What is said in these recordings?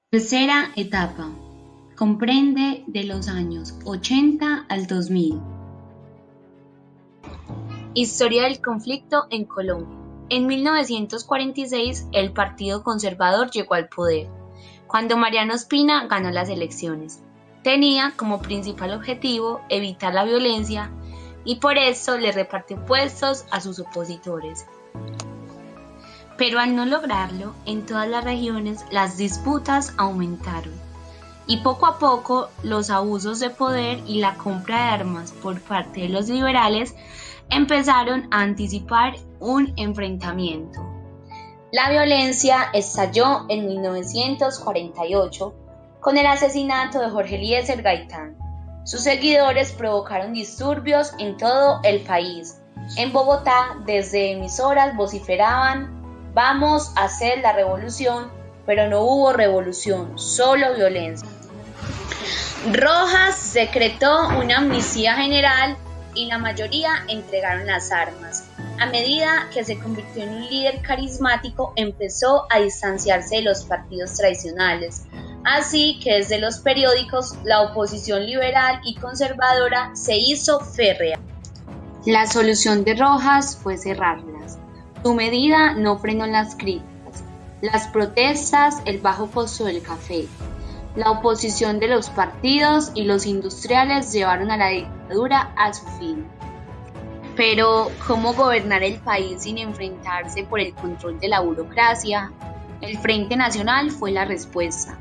Tercera etapa. Comprende de los años 80 al 2000. Historia del conflicto en Colombia. En 1946, el Partido Conservador llegó al poder, cuando Mariano Ospina ganó las elecciones. Tenía como principal objetivo evitar la violencia y por eso le repartió puestos a sus opositores. Pero al no lograrlo, en todas las regiones las disputas aumentaron y poco a poco los abusos de poder y la compra de armas por parte de los liberales empezaron a anticipar un enfrentamiento. La violencia estalló en 1948 con el asesinato de Jorge Eliezer Gaitán. Sus seguidores provocaron disturbios en todo el país. En Bogotá, desde emisoras vociferaban: "Vamos a hacer la revolución", pero no hubo revolución, solo violencia. Rojas decretó una amnistía general y la mayoría entregaron las armas. A medida que se convirtió en un líder carismático, empezó a distanciarse de los partidos tradicionales. Así que desde los periódicos, la oposición liberal y conservadora se hizo férrea. La solución de Rojas fue cerrarlas. Su medida no frenó las críticas, las protestas, el bajo costo del café. La oposición de los partidos y los industriales llevaron a la dictadura a su fin. Pero, ¿cómo gobernar el país sin enfrentarse por el control de la burocracia? El Frente Nacional fue la respuesta.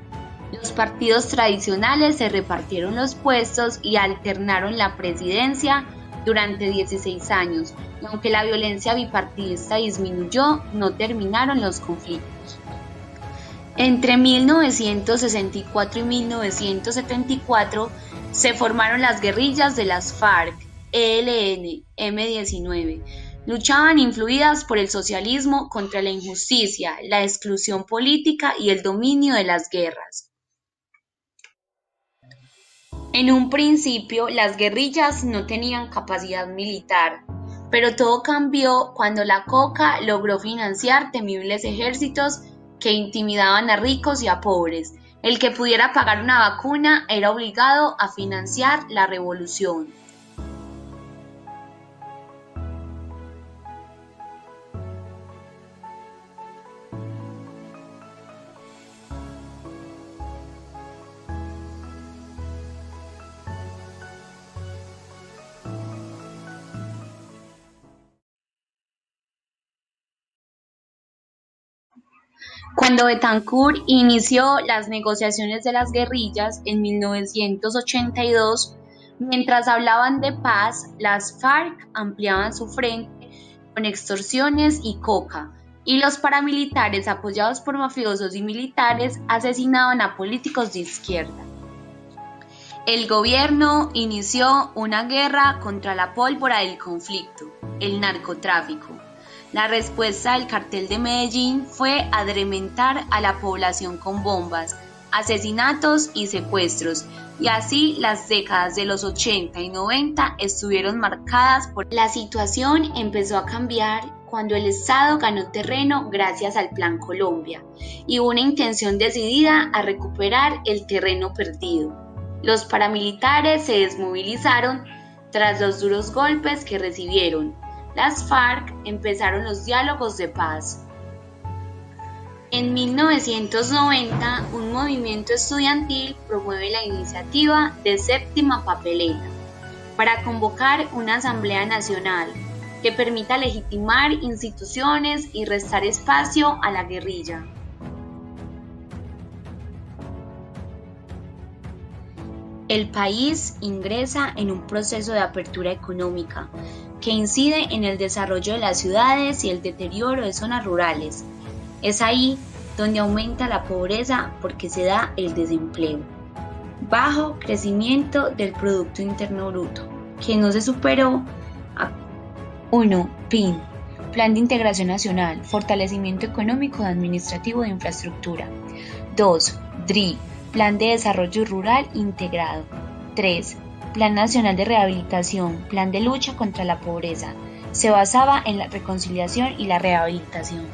Los partidos tradicionales se repartieron los puestos y alternaron la presidencia durante 16 años, y aunque la violencia bipartidista disminuyó, no terminaron los conflictos. Entre 1964 y 1974 se formaron las guerrillas de las FARC, ELN, M-19. Luchaban influidas por el socialismo contra la injusticia, la exclusión política y el dominio de las guerras. En un principio, las guerrillas no tenían capacidad militar, pero todo cambió cuando la coca logró financiar temibles ejércitos que intimidaban a ricos y a pobres. El que pudiera pagar una vacuna era obligado a financiar la revolución. Cuando Betancourt inició las negociaciones de las guerrillas en 1982, mientras hablaban de paz, las FARC ampliaban su frente con extorsiones y coca, y los paramilitares, apoyados por mafiosos y militares, asesinaban a políticos de izquierda. El gobierno inició una guerra contra la pólvora del conflicto, el narcotráfico. La respuesta del cartel de Medellín fue adrementar a la población con bombas, asesinatos y secuestros, y así las décadas de los 80 y 90 estuvieron marcadas por... La situación empezó a cambiar cuando el Estado ganó terreno gracias al Plan Colombia y hubo una intención decidida a recuperar el terreno perdido. Los paramilitares se desmovilizaron tras los duros golpes que recibieron. Las FARC empezaron los diálogos de paz. En 1990, un movimiento estudiantil promueve la iniciativa de Séptima Papeleta para convocar una Asamblea Nacional que permita legitimar instituciones y restar espacio a la guerrilla. El país ingresa en un proceso de apertura económica que incide en el desarrollo de las ciudades y el deterioro de zonas rurales. Es ahí donde aumenta la pobreza porque se da el desempleo. Bajo crecimiento del Producto Interno Bruto, que no se superó a 1. PIN, Plan de Integración Nacional, Fortalecimiento Económico y Administrativo de Infraestructura. 2. DRI, Plan de Desarrollo Rural Integrado. 3. Plan Nacional de Rehabilitación, Plan de Lucha contra la Pobreza. Se basaba en la reconciliación y la rehabilitación.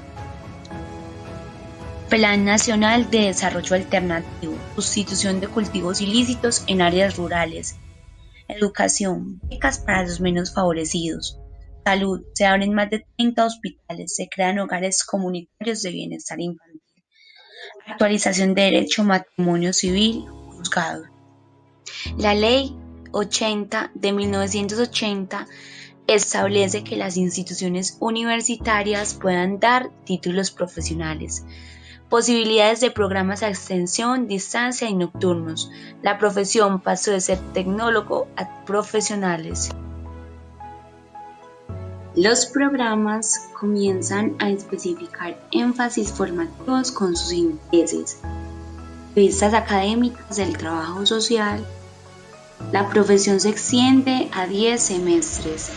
Plan Nacional de Desarrollo Alternativo, sustitución de cultivos ilícitos en áreas rurales, educación, becas para los menos favorecidos, salud, se abren más de 30 hospitales, se crean hogares comunitarios de bienestar infantil, actualización de derecho, matrimonio civil, juzgados. La Ley 80 de 1980 establece que las instituciones universitarias puedan dar títulos profesionales, posibilidades de programas a extensión, distancia y nocturnos. La profesión pasó de ser tecnólogo a profesionales. Los programas comienzan a especificar énfasis formativos con sus intereses, revistas académicas del trabajo social. La profesión se extiende a 10 semestres.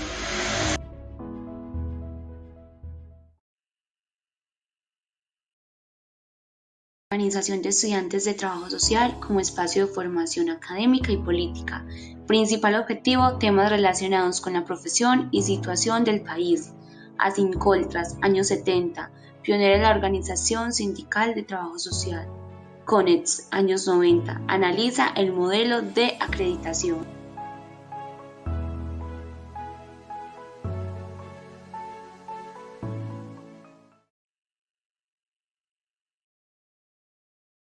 Organización de estudiantes de trabajo social como espacio de formación académica y política. Principal objetivo, temas relacionados con la profesión y situación del país. Asincoltras, años 70, pionera en la Organización Sindical de Trabajo Social. CONEX, años 90, analiza el modelo de acreditación.